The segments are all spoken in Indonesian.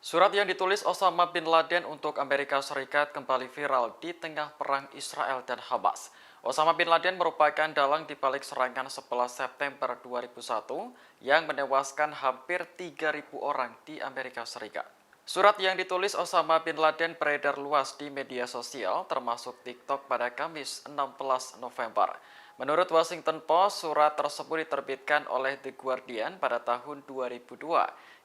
Surat yang ditulis Osama bin Laden untuk Amerika Serikat kembali viral di tengah perang Israel dan Hamas. Osama bin Laden merupakan dalang di balik serangan 11 September 2001 yang menewaskan hampir 3.000 orang di Amerika Serikat. Surat yang ditulis Osama bin Laden beredar luas di media sosial termasuk TikTok pada Kamis 16 November. Menurut Washington Post, surat tersebut diterbitkan oleh The Guardian pada tahun 2002,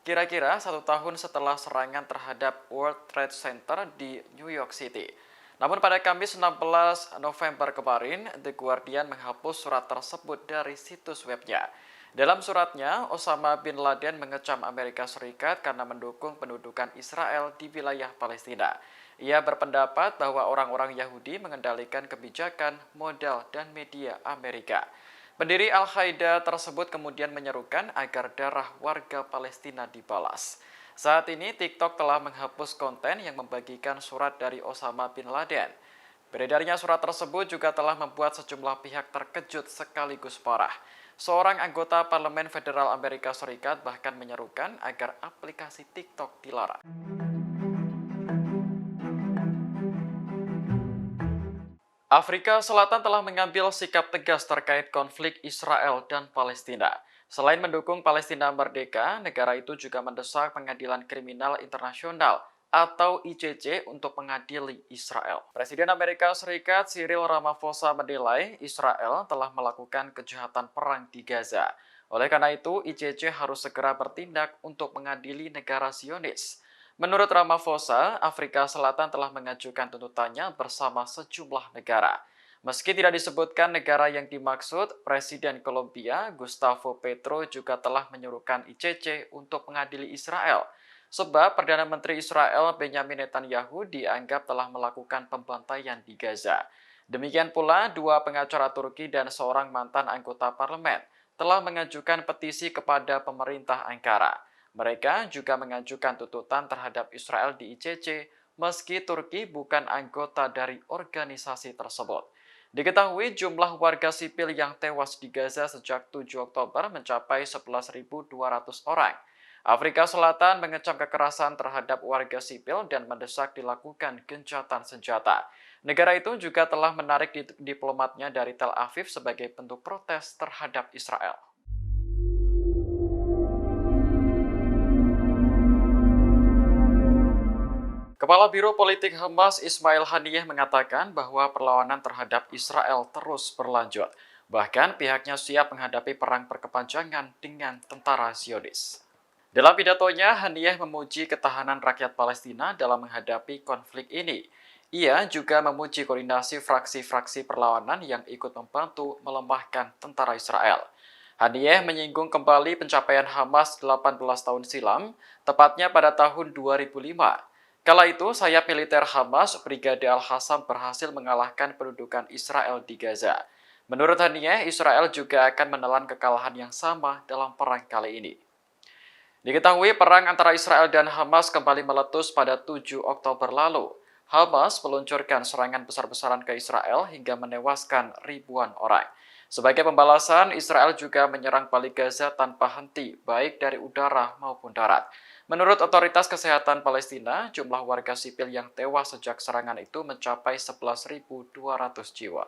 kira-kira 1 tahun setelah serangan terhadap World Trade Center di New York City. Namun pada Kamis 16 November kemarin, The Guardian menghapus surat tersebut dari situs webnya. Dalam suratnya, Osama bin Laden mengecam Amerika Serikat karena mendukung pendudukan Israel di wilayah Palestina. Ia berpendapat bahwa orang-orang Yahudi mengendalikan kebijakan, modal, dan media Amerika. Pendiri Al-Qaeda tersebut kemudian menyerukan agar darah warga Palestina dibalas. Saat ini TikTok telah menghapus konten yang membagikan surat dari Osama bin Laden. Beredarnya surat tersebut juga telah membuat sejumlah pihak terkejut sekaligus marah. Seorang anggota Parlemen Federal Amerika Serikat bahkan menyerukan agar aplikasi TikTok dilarang. Afrika Selatan telah mengambil sikap tegas terkait konflik Israel dan Palestina. Selain mendukung Palestina merdeka, negara itu juga mendesak Pengadilan Kriminal Internasional atau ICC untuk mengadili Israel. Presiden Amerika Serikat Cyril Ramaphosa menilai Israel telah melakukan kejahatan perang di Gaza. Oleh karena itu, ICC harus segera bertindak untuk mengadili negara Zionis. Menurut Ramaphosa, Afrika Selatan telah mengajukan tuntutannya bersama sejumlah negara. Meski tidak disebutkan negara yang dimaksud, Presiden Kolombia Gustavo Petro juga telah menyuruhkan ICC untuk mengadili Israel. Sebab Perdana Menteri Israel Benyamin Netanyahu dianggap telah melakukan pembantaian di Gaza. Demikian pula, dua pengacara Turki dan seorang mantan anggota parlemen telah mengajukan petisi kepada pemerintah Ankara. Mereka juga mengajukan tuntutan terhadap Israel di ICC meski Turki bukan anggota dari organisasi tersebut. Diketahui jumlah warga sipil yang tewas di Gaza sejak 7 Oktober mencapai 11.200 orang. Afrika Selatan mengecam kekerasan terhadap warga sipil dan mendesak dilakukan gencatan senjata. Negara itu juga telah menarik diplomatnya dari Tel Aviv sebagai bentuk protes terhadap Israel. Kepala Biro Politik Hamas Ismail Haniyeh mengatakan bahwa perlawanan terhadap Israel terus berlanjut. Bahkan pihaknya siap menghadapi perang berkepanjangan dengan tentara Zionis. Dalam pidatonya, Haniyeh memuji ketahanan rakyat Palestina dalam menghadapi konflik ini. Ia juga memuji koordinasi fraksi-fraksi perlawanan yang ikut membantu melemahkan tentara Israel. Haniyeh menyinggung kembali pencapaian Hamas 18 tahun silam, tepatnya pada tahun 2005. Kala itu, sayap militer Hamas, Brigade Al-Qassam berhasil mengalahkan pendudukan Israel di Gaza. Menurut Haniyeh, Israel juga akan menelan kekalahan yang sama dalam perang kali ini. Diketahui perang antara Israel dan Hamas kembali meletus pada 7 Oktober lalu. Hamas meluncurkan serangan besar-besaran ke Israel hingga menewaskan ribuan orang. Sebagai pembalasan, Israel juga menyerang balik Gaza tanpa henti, baik dari udara maupun darat. Menurut otoritas kesehatan Palestina, jumlah warga sipil yang tewas sejak serangan itu mencapai 11.200 jiwa.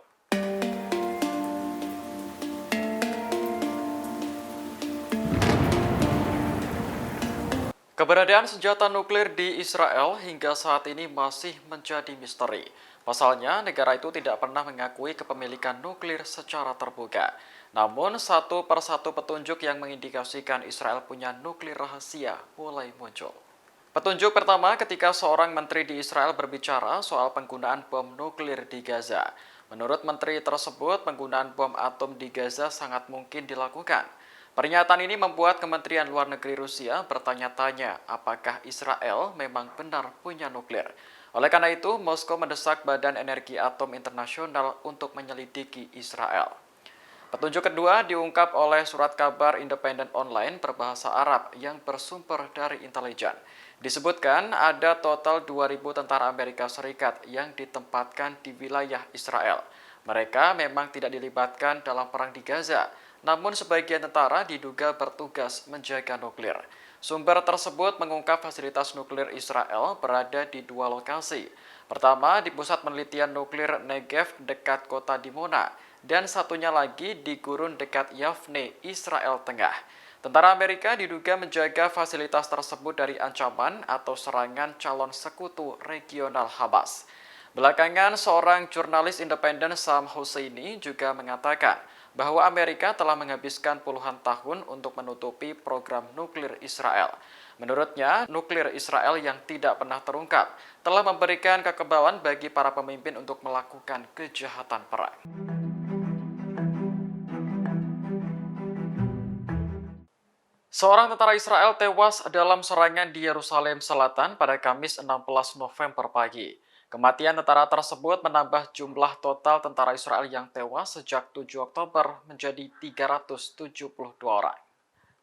Keberadaan senjata nuklir di Israel hingga saat ini masih menjadi misteri. Pasalnya, negara itu tidak pernah mengakui kepemilikan nuklir secara terbuka. Namun, satu persatu petunjuk yang mengindikasikan Israel punya nuklir rahasia mulai muncul. Petunjuk pertama ketika seorang menteri di Israel berbicara soal penggunaan bom nuklir di Gaza. Menurut menteri tersebut, penggunaan bom atom di Gaza sangat mungkin dilakukan. Pernyataan ini membuat Kementerian Luar Negeri Rusia bertanya-tanya apakah Israel memang benar punya nuklir. Oleh karena itu, Moskow mendesak Badan Energi Atom Internasional untuk menyelidiki Israel. Petunjuk kedua diungkap oleh surat kabar independen online berbahasa Arab yang bersumber dari intelijen. Disebutkan ada total 2.000 tentara Amerika Serikat yang ditempatkan di wilayah Israel. Mereka memang tidak dilibatkan dalam perang di Gaza, namun sebagian tentara diduga bertugas menjaga nuklir. Sumber tersebut mengungkap fasilitas nuklir Israel berada di dua lokasi. Pertama, di Pusat Penelitian Nuklir Negev dekat kota Dimona, dan satunya lagi di gurun dekat Yavne, Israel Tengah. Tentara Amerika diduga menjaga fasilitas tersebut dari ancaman atau serangan calon sekutu regional Hamas. Belakangan, seorang jurnalis independen Sam Husseini juga mengatakan bahwa Amerika telah menghabiskan puluhan tahun untuk menutupi program nuklir Israel. Menurutnya, nuklir Israel yang tidak pernah terungkap telah memberikan kekebalan bagi para pemimpin untuk melakukan kejahatan perang. Seorang tentara Israel tewas dalam serangan di Yerusalem Selatan pada Kamis 16 November pagi. Kematian tentara tersebut menambah jumlah total tentara Israel yang tewas sejak 7 Oktober menjadi 372 orang.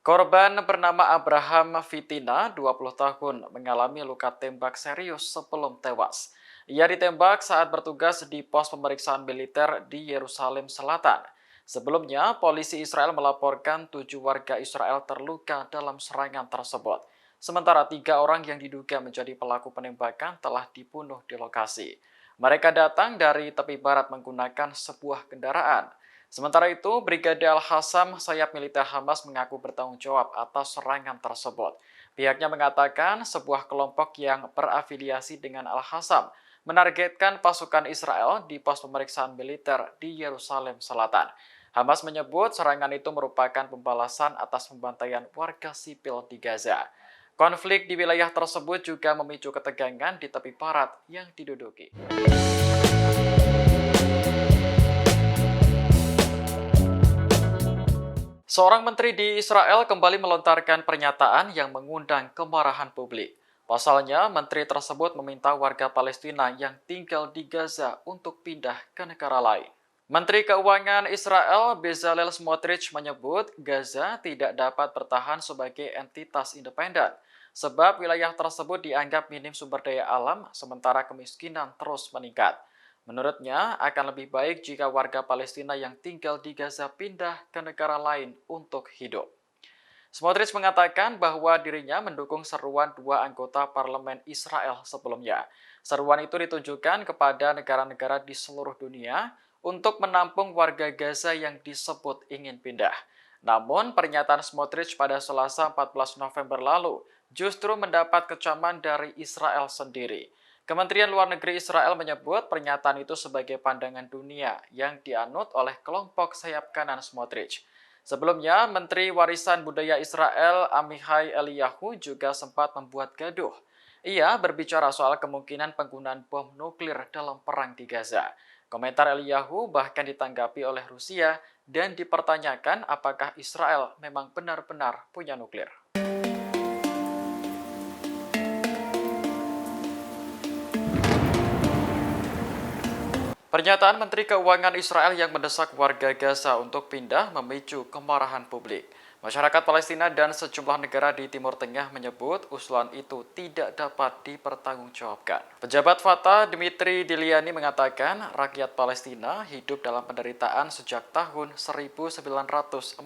Korban bernama Abraham Fitina, 20 tahun, mengalami luka tembak serius sebelum tewas. Ia ditembak saat bertugas di pos pemeriksaan militer di Yerusalem Selatan. Sebelumnya, polisi Israel melaporkan 7 warga Israel terluka dalam serangan tersebut. Sementara 3 orang yang diduga menjadi pelaku penembakan telah dibunuh di lokasi. Mereka datang dari tepi barat menggunakan sebuah kendaraan. Sementara itu, Brigade Al-Hassam, sayap militer Hamas mengaku bertanggung jawab atas serangan tersebut. Pihaknya mengatakan sebuah kelompok yang berafiliasi dengan Al-Hassam menargetkan pasukan Israel di pos pemeriksaan militer di Yerusalem Selatan. Hamas menyebut serangan itu merupakan pembalasan atas pembantaian warga sipil di Gaza. Konflik di wilayah tersebut juga memicu ketegangan di tepi barat yang diduduki. Seorang menteri di Israel kembali melontarkan pernyataan yang mengundang kemarahan publik. Pasalnya, menteri tersebut meminta warga Palestina yang tinggal di Gaza untuk pindah ke negara lain. Menteri Keuangan Israel Bezalel Smotrich menyebut Gaza tidak dapat bertahan sebagai entitas independen, sebab wilayah tersebut dianggap minim sumber daya alam sementara kemiskinan terus meningkat. Menurutnya, akan lebih baik jika warga Palestina yang tinggal di Gaza pindah ke negara lain untuk hidup. Smotrich mengatakan bahwa dirinya mendukung seruan 2 anggota parlemen Israel sebelumnya. Seruan itu ditujukan kepada negara-negara di seluruh dunia untuk menampung warga Gaza yang disebut ingin pindah. Namun, pernyataan Smotrich pada Selasa 14 November lalu justru mendapat kecaman dari Israel sendiri. Kementerian Luar Negeri Israel menyebut pernyataan itu sebagai pandangan dunia yang dianut oleh kelompok sayap kanan Smotrich. Sebelumnya, Menteri Warisan Budaya Israel Amihai Eliyahu juga sempat membuat gaduh. Ia berbicara soal kemungkinan penggunaan bom nuklir dalam perang di Gaza. Komentar Eliyahu bahkan ditanggapi oleh Rusia dan dipertanyakan apakah Israel memang benar-benar punya nuklir. Pernyataan Menteri Keuangan Israel yang mendesak warga Gaza untuk pindah memicu kemarahan publik. Masyarakat Palestina dan sejumlah negara di Timur Tengah menyebut usulan itu tidak dapat dipertanggungjawabkan. Pejabat Fatah Dimitri Diliani mengatakan rakyat Palestina hidup dalam penderitaan sejak tahun 1948.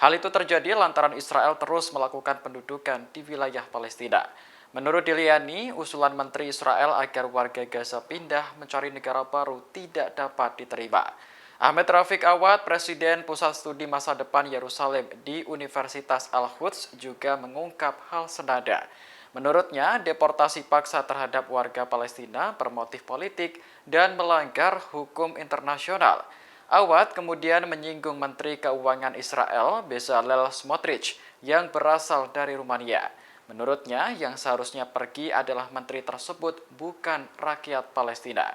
Hal itu terjadi lantaran Israel terus melakukan pendudukan di wilayah Palestina. Menurut Diliani, usulan Menteri Israel agar warga Gaza pindah mencari negara baru tidak dapat diterima. Ahmed Rafiq Awad, Presiden Pusat Studi Masa Depan Yerusalem di Universitas Al-Quds juga mengungkap hal senada. Menurutnya, deportasi paksa terhadap warga Palestina bermotif politik dan melanggar hukum internasional. Awad kemudian menyinggung Menteri Keuangan Israel Bezalel Smotrich yang berasal dari Rumania. Menurutnya, yang seharusnya pergi adalah menteri tersebut, bukan rakyat Palestina.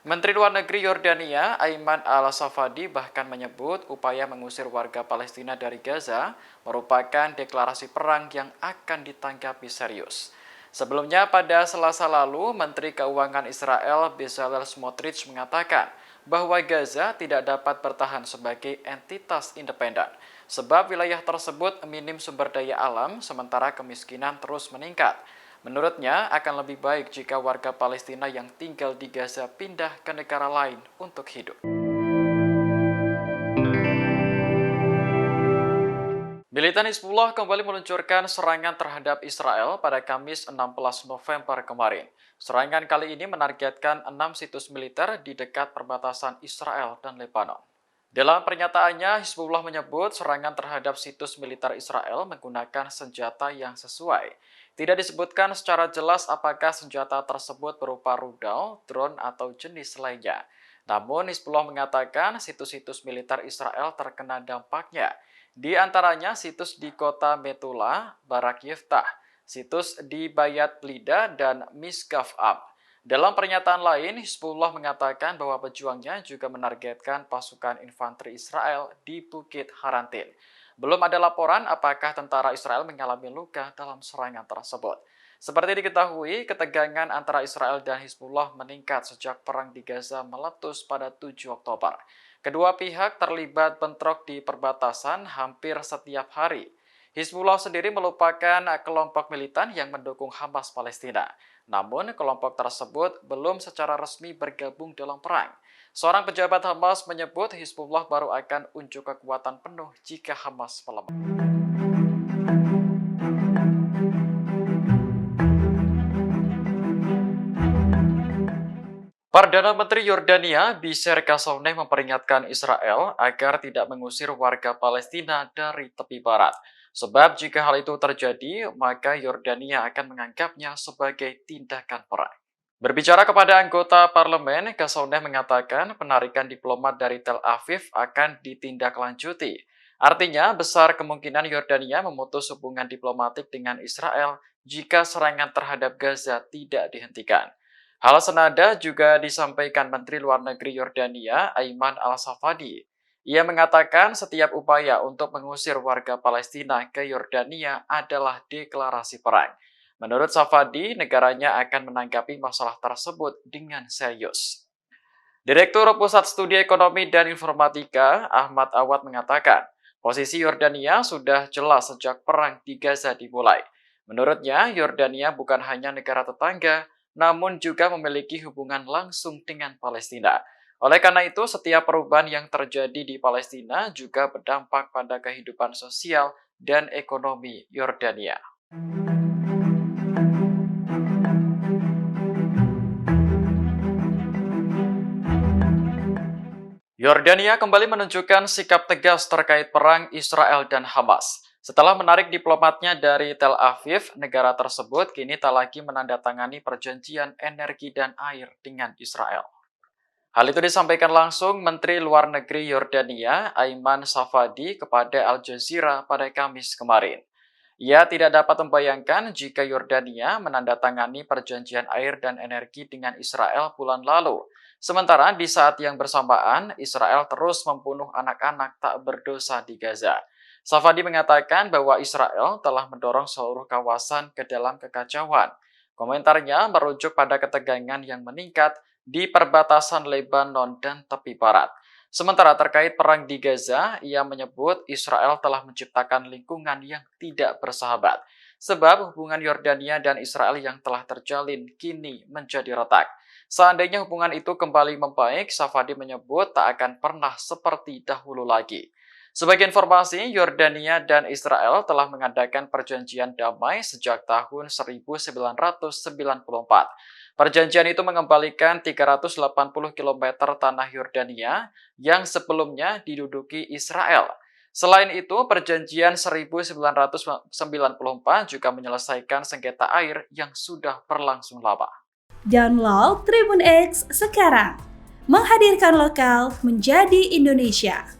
Menteri Luar Negeri Yordania, Aiman Al-Safadi, bahkan menyebut upaya mengusir warga Palestina dari Gaza merupakan deklarasi perang yang akan ditanggapi serius. Sebelumnya, pada Selasa lalu, Menteri Keuangan Israel Bezalel Smotrich mengatakan bahwa Gaza tidak dapat bertahan sebagai entitas independen, sebab wilayah tersebut minim sumber daya alam sementara kemiskinan terus meningkat. Menurutnya, akan lebih baik jika warga Palestina yang tinggal di Gaza pindah ke negara lain untuk hidup. Militan Hizbullah kembali meluncurkan serangan terhadap Israel pada Kamis 16 November kemarin. Serangan kali ini menargetkan 6 situs militer di dekat perbatasan Israel dan Lebanon. Dalam pernyataannya, Hizbullah menyebut serangan terhadap situs militer Israel menggunakan senjata yang sesuai. Tidak disebutkan secara jelas apakah senjata tersebut berupa rudal, drone, atau jenis lainnya. Namun, Hizbullah mengatakan situs-situs militer Israel terkena dampaknya. Di antaranya situs di kota Metula, Barak Yiftah, situs di Bayat Lida, dan Misgaf Ab. Dalam pernyataan lain, Hizbullah mengatakan bahwa pejuangnya juga menargetkan pasukan infanteri Israel di Bukit Harantin. Belum ada laporan apakah tentara Israel mengalami luka dalam serangan tersebut. Seperti diketahui, ketegangan antara Israel dan Hizbullah meningkat sejak perang di Gaza meletus pada 7 Oktober. Kedua pihak terlibat bentrok di perbatasan hampir setiap hari. Hizbullah sendiri merupakan kelompok militan yang mendukung Hamas Palestina. Namun, kelompok tersebut belum secara resmi bergabung dalam perang. Seorang pejabat Hamas menyebut Hizbullah baru akan unjuk kekuatan penuh jika Hamas melemah. Perdana Menteri Yordania Bisher Khashoggi memperingatkan Israel agar tidak mengusir warga Palestina dari tepi barat. Sebab jika hal itu terjadi, maka Yordania akan menganggapnya sebagai tindakan perang. Berbicara kepada anggota parlemen, Khashoggi mengatakan penarikan diplomat dari Tel Aviv akan ditindaklanjuti. Artinya, besar kemungkinan Yordania memutus hubungan diplomatik dengan Israel jika serangan terhadap Gaza tidak dihentikan. Hal senada juga disampaikan Menteri Luar Negeri Yordania, Ayman Al-Safadi. Ia mengatakan setiap upaya untuk mengusir warga Palestina ke Yordania adalah deklarasi perang. Menurut Safadi, negaranya akan menanggapi masalah tersebut dengan serius. Direktur Pusat Studi Ekonomi dan Informatika, Ahmad Awad mengatakan, posisi Yordania sudah jelas sejak perang di Gaza dimulai. Menurutnya, Yordania bukan hanya negara tetangga, namun juga memiliki hubungan langsung dengan Palestina. Oleh karena itu, setiap perubahan yang terjadi di Palestina juga berdampak pada kehidupan sosial dan ekonomi Yordania. Yordania kembali menunjukkan sikap tegas terkait perang Israel dan Hamas. Setelah menarik diplomatnya dari Tel Aviv, negara tersebut kini tak lagi menandatangani perjanjian energi dan air dengan Israel. Hal itu disampaikan langsung Menteri Luar Negeri Yordania, Ayman Safadi, kepada Al Jazeera pada Kamis kemarin. Ia tidak dapat membayangkan jika Yordania menandatangani perjanjian air dan energi dengan Israel bulan lalu. Sementara di saat yang bersamaan, Israel terus membunuh anak-anak tak berdosa di Gaza. Safadi mengatakan bahwa Israel telah mendorong seluruh kawasan ke dalam kekacauan. Komentarnya merujuk pada ketegangan yang meningkat di perbatasan Lebanon dan tepi barat. Sementara terkait perang di Gaza, ia menyebut Israel telah menciptakan lingkungan yang tidak bersahabat. Sebab hubungan Yordania dan Israel yang telah terjalin kini menjadi retak. Seandainya hubungan itu kembali membaik, Safadi menyebut tak akan pernah seperti dahulu lagi. Sebagai informasi, Yordania dan Israel telah mengadakan perjanjian damai sejak tahun 1994. Perjanjian itu mengembalikan 380 km tanah Yordania yang sebelumnya diduduki Israel. Selain itu, perjanjian 1994 juga menyelesaikan sengketa air yang sudah berlangsung lama. Download Tribun X sekarang, menghadirkan lokal menjadi Indonesia.